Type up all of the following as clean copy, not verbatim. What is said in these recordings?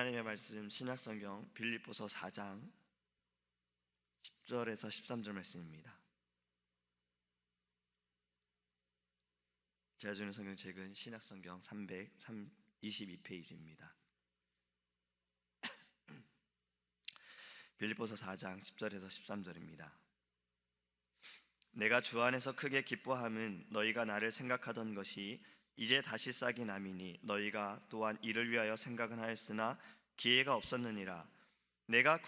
하나님의 말씀 신약성경 빌립보서 4장 10절에서 13절 말씀입니다. 제가 주는 성경책은 신약성경 322페이지입니다. 빌립보서 4장 10절에서 13절입니다. 내가 주 안에서 크게 기뻐함은 너희가 나를 생각하던 것이 이제 다시 싹이 남이니 너희가 또한 이를 위하여 생각은 하였으나 기회가 없었느니라. 내가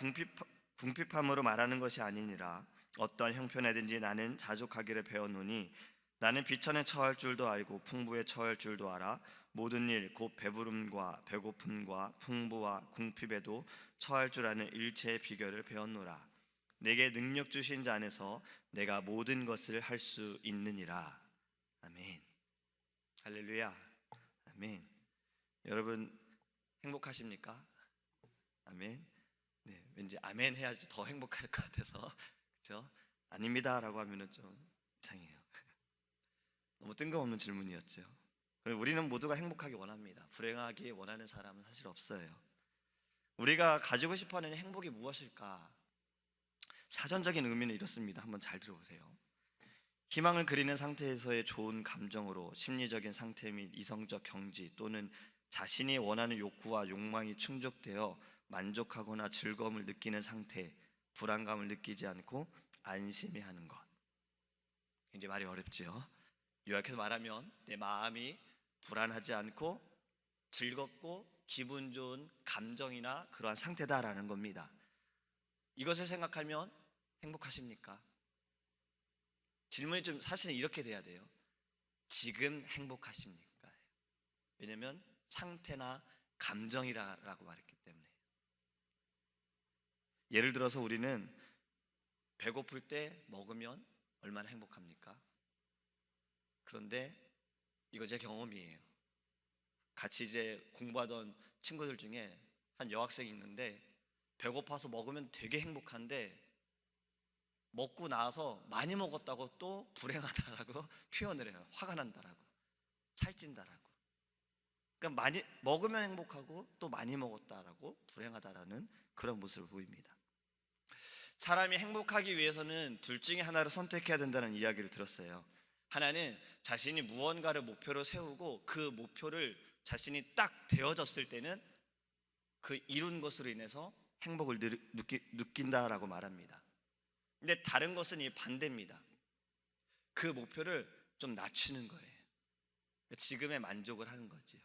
궁핍함으로 말하는 것이 아니니라. 어떠한 형편에든지 나는 자족하기를 배웠노니 나는 비천에 처할 줄도 알고 풍부에 처할 줄도 알아. 모든 일 곧 배부름과 배고픔과 풍부와 궁핍에도 처할 줄 아는 일체의 비결을 배웠노라. 내게 능력 주신 자 안에서 내가 모든 것을 할 수 있느니라. 아멘. 할렐루야. 아멘. 여러분 행복하십니까? 아멘. 네, 왠지 아멘 해야지 더 행복할 것 같아서 그렇죠? 아닙니다라고 하면은 좀 이상해요. 너무 뜬금없는 질문이었죠. 우리는 모두가 행복하기 원합니다. 불행하기 원하는 사람은 사실 없어요. 우리가 가지고 싶어하는 행복이 무엇일까? 사전적인 의미는 이렇습니다. 한번 잘 들어보세요. 희망을 그리는 상태에서의 좋은 감정으로 심리적인 상태 및 이성적 경지 또는 자신이 원하는 욕구와 욕망이 충족되어 만족하거나 즐거움을 느끼는 상태, 불안감을 느끼지 않고 안심해하는 것. 굉장히 말이 어렵죠. 요약해서 말하면 내 마음이 불안하지 않고 즐겁고 기분 좋은 감정이나 그러한 상태다라는 겁니다. 이것을 생각하면 행복하십니까? 질문이 좀 사실은 이렇게 돼야 돼요. 지금 행복하십니까? 왜냐하면 상태나 감정이라고 말했기 때문에. 예를 들어서 우리는 배고플 때 먹으면 얼마나 행복합니까? 그런데 이거 제 경험이에요. 같이 이제 공부하던 친구들 중에 한 여학생이 있는데 배고파서 먹으면 되게 행복한데 먹고 나서 많이 먹었다고 또 불행하다라고 표현을 해요. 화가 난다라고, 살찐다라고. 그러니까 많이 먹으면 행복하고 또 많이 먹었다라고 불행하다라는 그런 모습을 보입니다. 사람이 행복하기 위해서는 둘 중에 하나를 선택해야 된다는 이야기를 들었어요. 하나는 자신이 무언가를 목표로 세우고 그 목표를 자신이 딱 되어졌을 때는 그 이룬 것으로 인해서 행복을 느낀다라고 말합니다. 근데 다른 것은 이 반대입니다. 그 목표를 좀 낮추는 거예요. 지금의 만족을 하는 거지요.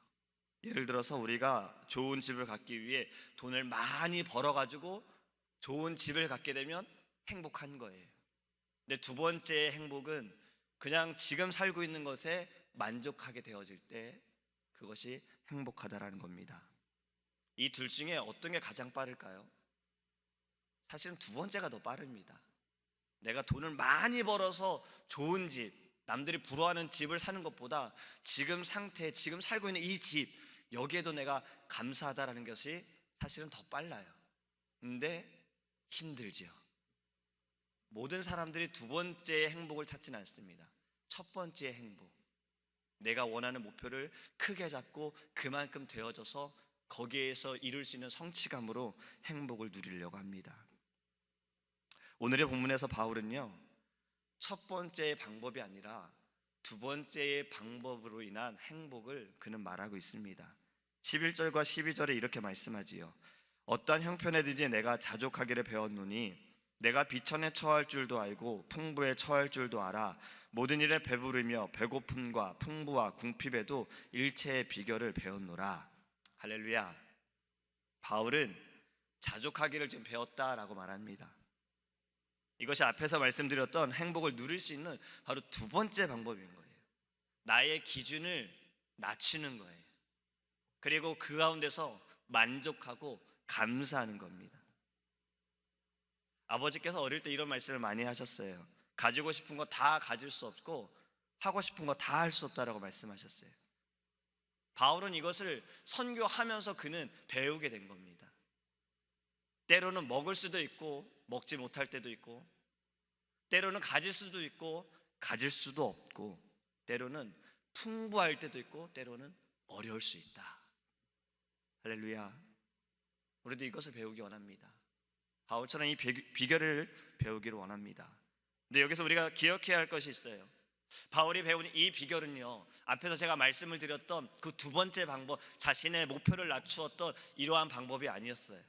예를 들어서 우리가 좋은 집을 갖기 위해 돈을 많이 벌어가지고 좋은 집을 갖게 되면 행복한 거예요. 근데 두 번째 행복은 그냥 지금 살고 있는 것에 만족하게 되어질 때 그것이 행복하다라는 겁니다. 이 둘 중에 어떤 게 가장 빠를까요? 사실은 두 번째가 더 빠릅니다. 내가 돈을 많이 벌어서 좋은 집, 남들이 부러워하는 집을 사는 것보다 지금 상태, 지금 살고 있는 이 집, 여기에도 내가 감사하다라는 것이 사실은 더 빨라요. 근데 힘들지요. 모든 사람들이 두 번째의 행복을 찾지는 않습니다. 첫 번째의 행복, 내가 원하는 목표를 크게 잡고 그만큼 되어져서 거기에서 이룰 수 있는 성취감으로 행복을 누리려고 합니다. 오늘의 본문에서 바울은요, 첫 번째의 방법이 아니라 두 번째의 방법으로 인한 행복을 그는 말하고 있습니다. 11절과 12절에 이렇게 말씀하지요. 어떠한 형편에든지 내가 자족하기를 배웠노니 내가 비천에 처할 줄도 알고 풍부에 처할 줄도 알아. 모든 일에 배부르며 배고픔과 풍부와 궁핍에도 일체의 비결을 배웠노라. 할렐루야. 바울은 자족하기를 지금 배웠다라고 말합니다. 이것이 앞에서 말씀드렸던 행복을 누릴 수 있는 바로 두 번째 방법인 거예요. 나의 기준을 낮추는 거예요. 그리고 그 가운데서 만족하고 감사하는 겁니다. 아버지께서 어릴 때 이런 말씀을 많이 하셨어요. 가지고 싶은 거 다 가질 수 없고 하고 싶은 거 다 할 수 없다라고 말씀하셨어요. 바울은 이것을 선교하면서 그는 배우게 된 겁니다. 때로는 먹을 수도 있고 먹지 못할 때도 있고, 때로는 가질 수도 있고 가질 수도 없고, 때로는 풍부할 때도 있고 때로는 어려울 수 있다. 할렐루야. 우리도 이것을 배우기 원합니다. 바울처럼 이 비결을 배우기를 원합니다. 근데 여기서 우리가 기억해야 할 것이 있어요. 바울이 배운 이 비결은요, 앞에서 제가 말씀을 드렸던 그 두 번째 방법, 자신의 목표를 낮추었던 이러한 방법이 아니었어요.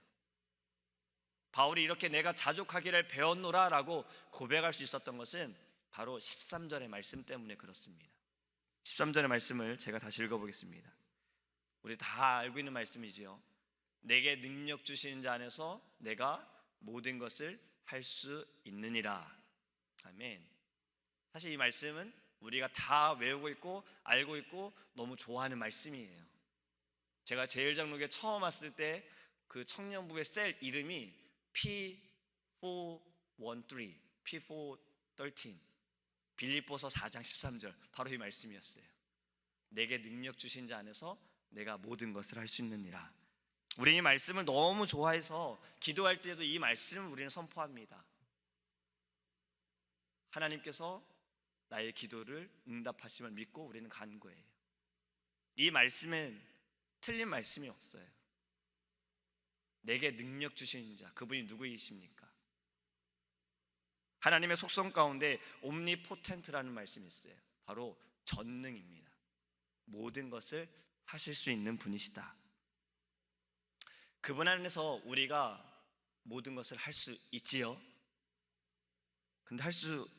바울이 이렇게 내가 자족하기를 배웠노라 라고 고백할 수 있었던 것은 바로 13절의 말씀 때문에 그렇습니다. 13절의 말씀을 제가 다시 읽어보겠습니다. 우리 다 알고 있는 말씀이지요. 내게 능력 주시는 자 안에서 내가 모든 것을 할 수 있느니라. 아멘. 사실 이 말씀은 우리가 다 외우고 있고 알고 있고 너무 좋아하는 말씀이에요. 제가 제일장로교에 처음 왔을 때 그 청년부의 셀 이름이 P413, P413, 빌립보서 4장 13절, 바로 이 말씀이었어요. 내게 능력 주신 자 안에서 내가 모든 것을 할 수 있느니라. 우리 이 말씀을 너무 좋아해서 기도할 때도 이 말씀을 우리는 선포합니다. 하나님께서 나의 기도를 응답하심을 믿고 우리는 간 거예요. 이 말씀엔 틀린 말씀이 없어요. 내게 능력 주시는 자, 그분이 누구이십니까? 하나님의 속성 가운데 옴니포텐트라는 말씀이 있어요. 바로 전능입니다. 모든 것을 하실 수 있는 분이시다. 그분 안에서 우리가 모든 것을 할 수 있지요. 근데 할 수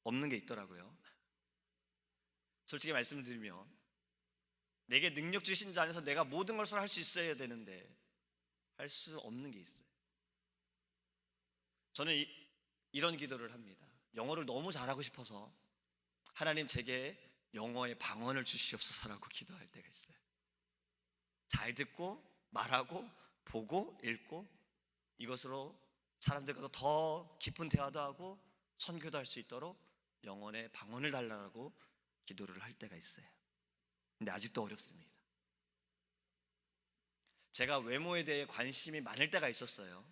없는 게 있더라고요. 솔직히 말씀드리면 내게 능력 주신 자 안에서 내가 모든 것을 할 수 있어야 되는데 할 수 없는 게 있어요. 저는 이런 기도를 합니다. 영어를 너무 잘하고 싶어서 하나님 제게 영어의 방언을 주시옵소서라고 기도할 때가 있어요. 잘 듣고 말하고 보고 읽고 이것으로 사람들과 더 깊은 대화도 하고 선교도 할 수 있도록 영혼의 방언을 달라고 기도를 할 때가 있어요. 근데 아직도 어렵습니다. 제가 외모에 대해 관심이 많을 때가 있었어요.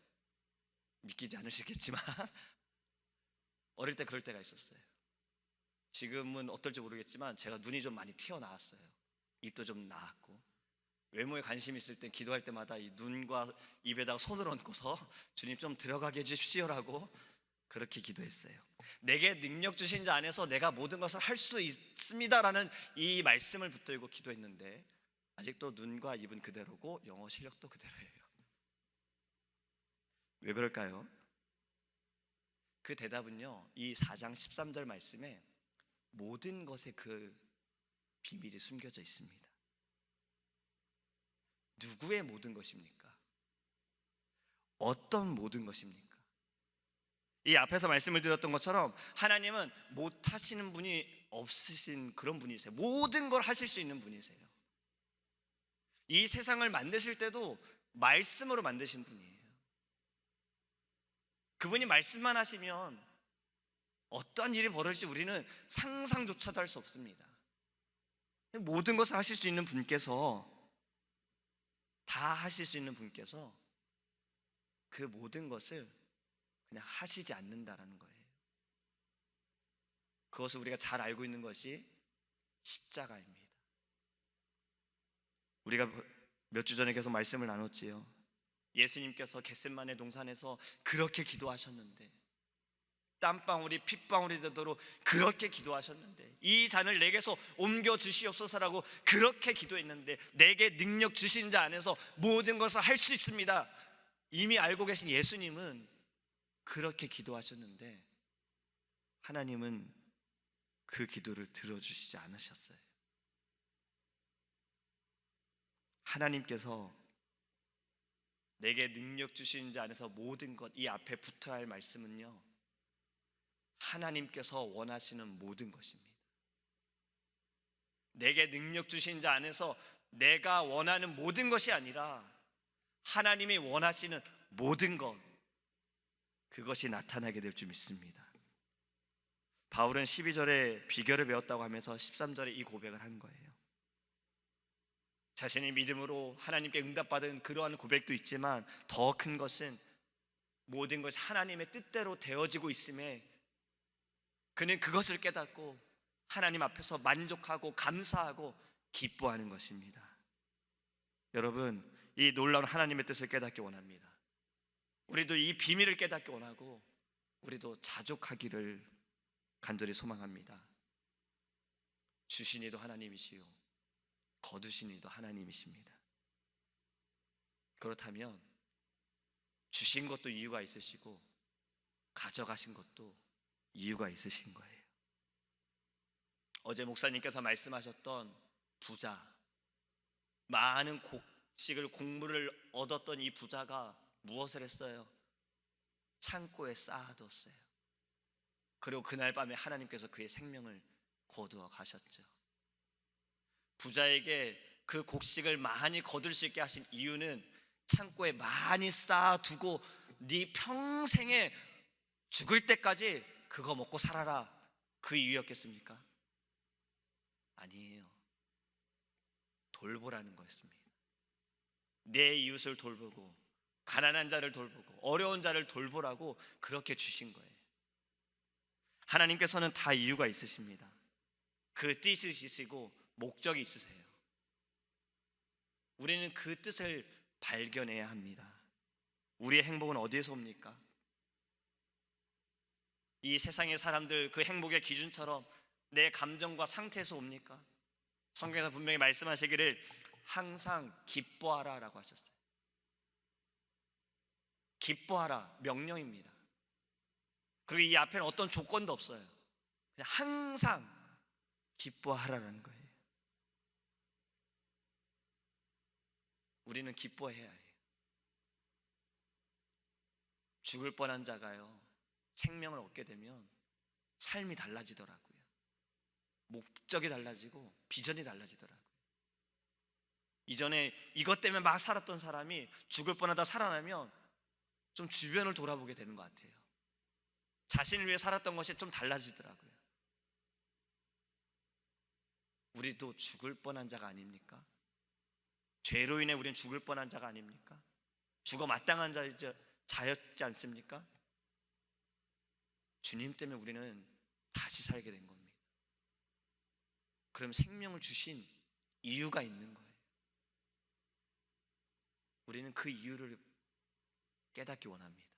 믿기지 않으시겠지만 어릴 때 그럴 때가 있었어요. 지금은 어떨지 모르겠지만 제가 눈이 좀 많이 튀어나왔어요. 입도 좀 나왔고 외모에 관심이 있을 때 기도할 때마다 이 눈과 입에다가 손을 얹고서 주님 좀 들어가게 해주십시오라고 그렇게 기도했어요. 내게 능력 주신 자 안에서 내가 모든 것을 할 수 있습니다라는 이 말씀을 붙들고 기도했는데 아직도 눈과 입은 그대로고 영어 실력도 그대로예요. 왜 그럴까요? 그 대답은요, 이 4장 13절 말씀에 모든 것에 그 비밀이 숨겨져 있습니다. 누구의 모든 것입니까? 어떤 모든 것입니까? 이 앞에서 말씀을 드렸던 것처럼 하나님은 못하시는 분이 없으신 그런 분이세요. 모든 걸 하실 수 있는 분이세요. 이 세상을 만드실 때도 말씀으로 만드신 분이에요. 그분이 말씀만 하시면 어떠한 일이 벌어질지 우리는 상상조차도 할 수 없습니다. 모든 것을 하실 수 있는 분께서, 다 하실 수 있는 분께서 그 모든 것을 그냥 하시지 않는다라는 거예요. 그것을 우리가 잘 알고 있는 것이 십자가입니다. 우리가 몇 주 전에 계속 말씀을 나눴지요. 예수님께서 겟세마네 동산에서 그렇게 기도하셨는데, 땀방울이 핏방울이 되도록 그렇게 기도하셨는데, 이 잔을 내게서 옮겨 주시옵소서라고 그렇게 기도했는데, 내게 능력 주신 자 안에서 모든 것을 할 수 있습니다. 이미 알고 계신 예수님은 그렇게 기도하셨는데 하나님은 그 기도를 들어주시지 않으셨어요. 하나님께서 내게 능력 주신 자 안에서 모든 것, 이 앞에 붙어야 할 말씀은요, 하나님께서 원하시는 모든 것입니다. 내게 능력 주신 자 안에서 내가 원하는 모든 것이 아니라 하나님이 원하시는 모든 것, 그것이 나타나게 될 줄 믿습니다. 바울은 12절에 비결을 배웠다고 하면서 13절에 이 고백을 한 거예요. 자신의 믿음으로 하나님께 응답받은 그러한 고백도 있지만 더 큰 것은 모든 것이 하나님의 뜻대로 되어지고 있음에 그는 그것을 깨닫고 하나님 앞에서 만족하고 감사하고 기뻐하는 것입니다. 여러분, 이 놀라운 하나님의 뜻을 깨닫기 원합니다. 우리도 이 비밀을 깨닫기 원하고 우리도 자족하기를 간절히 소망합니다. 주신 이도 하나님이시요 거두신 이도 하나님이십니다. 그렇다면 주신 것도 이유가 있으시고 가져가신 것도 이유가 있으신 거예요. 어제 목사님께서 말씀하셨던 부자, 많은 곡식을 곡물을 얻었던 이 부자가 무엇을 했어요? 창고에 쌓아뒀어요. 그리고 그날 밤에 하나님께서 그의 생명을 거두어 가셨죠. 부자에게 그 곡식을 많이 거둘 수 있게 하신 이유는 창고에 많이 쌓아두고 네 평생에 죽을 때까지 그거 먹고 살아라, 그 이유였겠습니까? 아니에요. 돌보라는 거였습니다. 내 이웃을 돌보고 가난한 자를 돌보고 어려운 자를 돌보라고 그렇게 주신 거예요. 하나님께서는 다 이유가 있으십니다. 그 뜻이 있으시고 목적이 있으세요. 우리는 그 뜻을 발견해야 합니다. 우리의 행복은 어디에서 옵니까? 이 세상의 사람들 그 행복의 기준처럼 내 감정과 상태에서 옵니까? 성경에서 분명히 말씀하시기를 항상 기뻐하라 라고 하셨어요. 기뻐하라, 명령입니다. 그리고 이 앞에는 어떤 조건도 없어요. 그냥 항상 기뻐하라라는 거예요. 우리는 기뻐해야 해요. 죽을 뻔한 자가요, 생명을 얻게 되면 삶이 달라지더라고요. 목적이 달라지고 비전이 달라지더라고요. 이전에 이것 때문에 막 살았던 사람이 죽을 뻔하다 살아나면 좀 주변을 돌아보게 되는 것 같아요. 자신을 위해 살았던 것이 좀 달라지더라고요. 우리도 죽을 뻔한 자가 아닙니까? 죄로 인해 우리는 죽을 뻔한 자가 아닙니까? 죽어 마땅한 자였지 않습니까? 주님 때문에 우리는 다시 살게 된 겁니다. 그럼 생명을 주신 이유가 있는 거예요. 우리는 그 이유를 깨닫기 원합니다.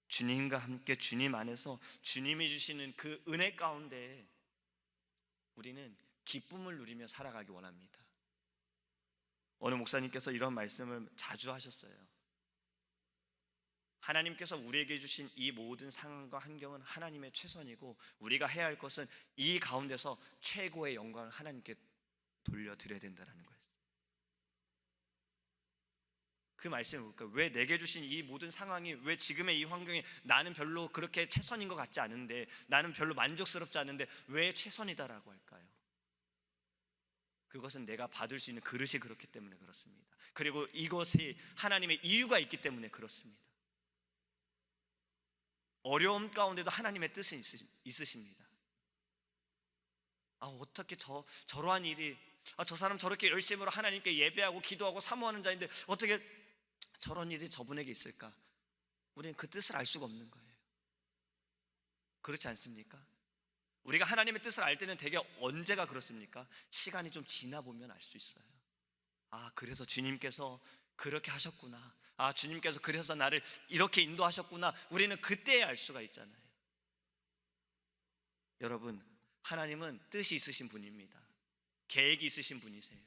주님과 함께 주님 안에서 주님이 주시는 그 은혜 가운데 우리는 기쁨을 누리며 살아가기 원합니다. 어느 목사님께서 이런 말씀을 자주 하셨어요. 하나님께서 우리에게 주신 이 모든 상황과 환경은 하나님의 최선이고 우리가 해야 할 것은 이 가운데서 최고의 영광을 하나님께 돌려드려야 된다는 거예요. 그 말씀이 뭘까요? 왜 내게 주신 이 모든 상황이, 왜 지금의 이 환경이 나는 별로 그렇게 최선인 것 같지 않은데, 나는 별로 만족스럽지 않은데 왜 최선이다라고 할까요? 그것은 내가 받을 수 있는 그릇이 그렇기 때문에 그렇습니다. 그리고 이것이 하나님의 이유가 있기 때문에 그렇습니다. 어려움 가운데도 하나님의 뜻은 있으십니다. 어떻게 저러한 일이, 저 사람 저렇게 열심으로 하나님께 예배하고 기도하고 사모하는 자인데 어떻게 저런 일이 저분에게 있을까? 우리는 그 뜻을 알 수가 없는 거예요. 그렇지 않습니까? 우리가 하나님의 뜻을 알 때는 되게 언제가 그렇습니까? 시간이 좀 지나 보면 알 수 있어요. 그래서 주님께서 그렇게 하셨구나. 주님께서 그래서 나를 이렇게 인도하셨구나. 우리는 그때 알 수가 있잖아요. 여러분, 하나님은 뜻이 있으신 분입니다. 계획이 있으신 분이세요.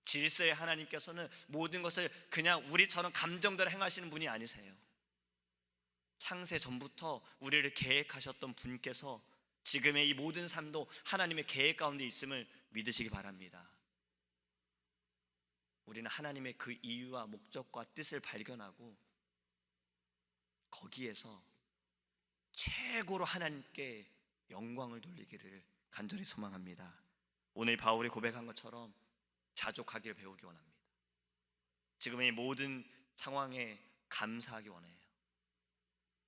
질서의 하나님께서는 모든 것을 그냥 우리처럼 감정대로 행하시는 분이 아니세요. 창세 전부터 우리를 계획하셨던 분께서 지금의 이 모든 삶도 하나님의 계획 가운데 있음을 믿으시기 바랍니다. 우리는 하나님의 그 이유와 목적과 뜻을 발견하고 거기에서 최고로 하나님께 영광을 돌리기를 간절히 소망합니다. 오늘 바울이 고백한 것처럼 자족하기를 배우기 원합니다. 지금의 모든 상황에 감사하기 원해요.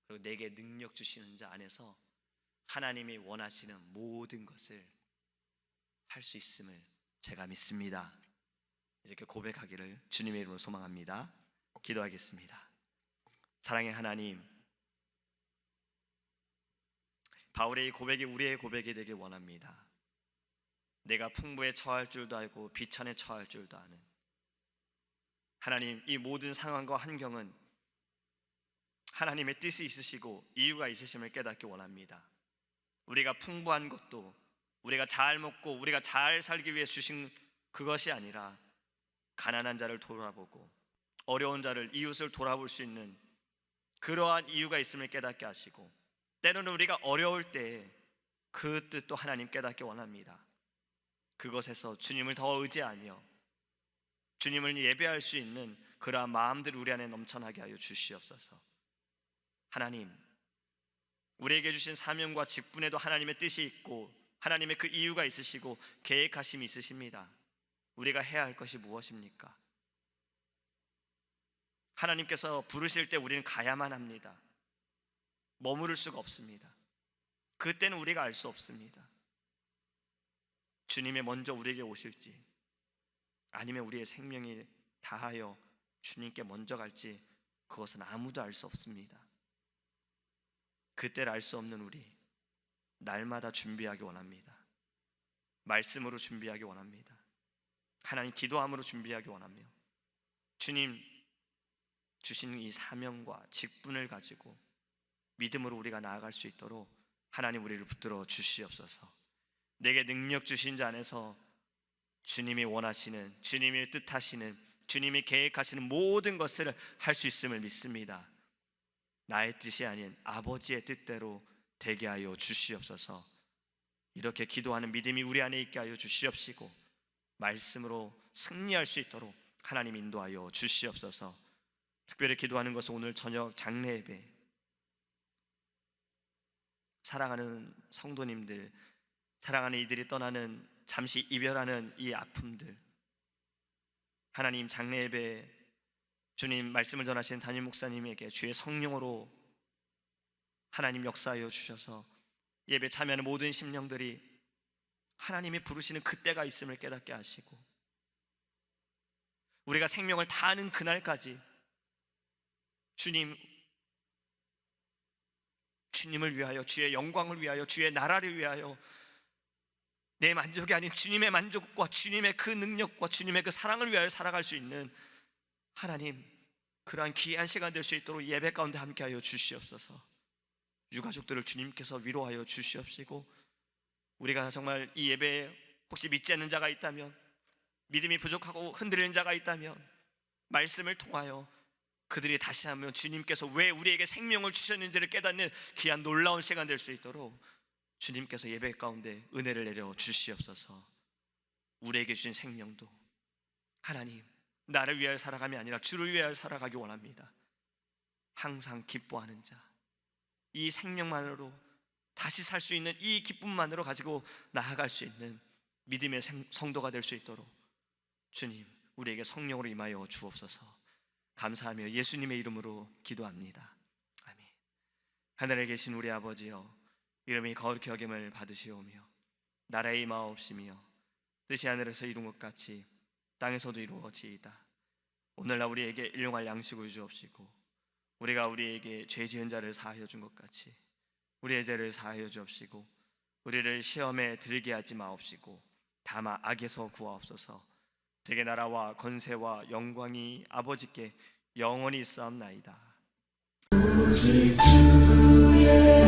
그리고 내게 능력 주시는 자 안에서 하나님이 원하시는 모든 것을 할 수 있음을 제가 믿습니다. 이렇게 고백하기를 주님의 이름으로 소망합니다. 기도하겠습니다. 사랑의 하나님, 바울의 이 고백이 우리의 고백이 되길 원합니다. 내가 풍부에 처할 줄도 알고 비천에 처할 줄도 아는, 하나님, 이 모든 상황과 환경은 하나님의 뜻이 있으시고 이유가 있으심을 깨닫기 원합니다. 우리가 풍부한 것도, 우리가 잘 먹고 우리가 잘 살기 위해 주신 그것이 아니라 가난한 자를 돌아보고 어려운 자를, 이웃을 돌아볼 수 있는 그러한 이유가 있음을 깨닫게 하시고, 때로는 우리가 어려울 때 그 뜻도 하나님 깨닫기 원합니다. 그것에서 주님을 더 의지하며 주님을 예배할 수 있는 그러한 마음들이 우리 안에 넘쳐나게 하여 주시옵소서. 하나님, 우리에게 주신 사명과 직분에도 하나님의 뜻이 있고 하나님의 그 이유가 있으시고 계획하심이 있으십니다. 우리가 해야 할 것이 무엇입니까? 하나님께서 부르실 때 우리는 가야만 합니다. 머무를 수가 없습니다. 그때는 우리가 알 수 없습니다. 주님이 먼저 우리에게 오실지 아니면 우리의 생명이 다하여 주님께 먼저 갈지, 그것은 아무도 알 수 없습니다. 그때를 알 수 없는 우리, 날마다 준비하기 원합니다. 말씀으로 준비하기 원합니다. 하나님, 기도함으로 준비하기 원하며 주님 주신 이 사명과 직분을 가지고 믿음으로 우리가 나아갈 수 있도록 하나님 우리를 붙들어 주시옵소서. 내게 능력 주신 자 안에서 주님이 원하시는, 주님이 뜻하시는, 주님이 계획하시는 모든 것을 할 수 있음을 믿습니다. 나의 뜻이 아닌 아버지의 뜻대로 되게 하여 주시옵소서. 이렇게 기도하는 믿음이 우리 안에 있게 하여 주시옵시고 말씀으로 승리할 수 있도록 하나님 인도하여 주시옵소서. 특별히 기도하는 것은 오늘 저녁 장례 예배, 사랑하는 성도님들, 사랑하는 이들이 떠나는, 잠시 이별하는 이 아픔들, 하나님 장례 예배 주님 말씀을 전하시는 담임 목사님에게 주의 성령으로 하나님 역사하여 주셔서 예배 참여하는 모든 심령들이 하나님이 부르시는 그때가 있음을 깨닫게 하시고, 우리가 생명을 다하는 그날까지 주님을 위하여, 주의 영광을 위하여, 주의 나라를 위하여, 내 만족이 아닌 주님의 만족과 주님의 그 능력과 주님의 그 사랑을 위하여 살아갈 수 있는 하나님, 그러한 귀한 시간 될 수 있도록 예배 가운데 함께하여 주시옵소서. 유가족들을 주님께서 위로하여 주시옵시고, 우리가 정말 이 예배에 혹시 믿지 않는 자가 있다면, 믿음이 부족하고 흔들리는 자가 있다면 말씀을 통하여 그들이 다시 한번 주님께서 왜 우리에게 생명을 주셨는지를 깨닫는 귀한 놀라운 시간 될 수 있도록 주님께서 예배 가운데 은혜를 내려 주시옵소서. 우리에게 주신 생명도 하나님, 나를 위하여 살아감이 아니라 주를 위하여 살아가기 원합니다. 항상 기뻐하는 자, 이 생명만으로 다시 살 수 있는 이 기쁨만으로 가지고 나아갈 수 있는 믿음의 성도가 될 수 있도록 주님 우리에게 성령으로 임하여 주옵소서. 감사하며 예수님의 이름으로 기도합니다. 아멘. 하늘에 계신 우리 아버지여, 이름이 거룩히 여김을 받으시오며 나라의 임하옵시며 뜻이 하늘에서 이룬 것 같이 땅에서도 이루어지이다. 오늘날 우리에게 일용할 양식을 주옵시고, 우리가 우리에게 죄 지은 자를 사하여 준 것 같이 우리의 죄를 사하여 주옵시고, 우리를 시험에 들게 하지 마옵시고 다만 악에서 구하옵소서. 되게 나라와 권세와 영광이 아버지께 영원히 있사옵나이다. 오직 주의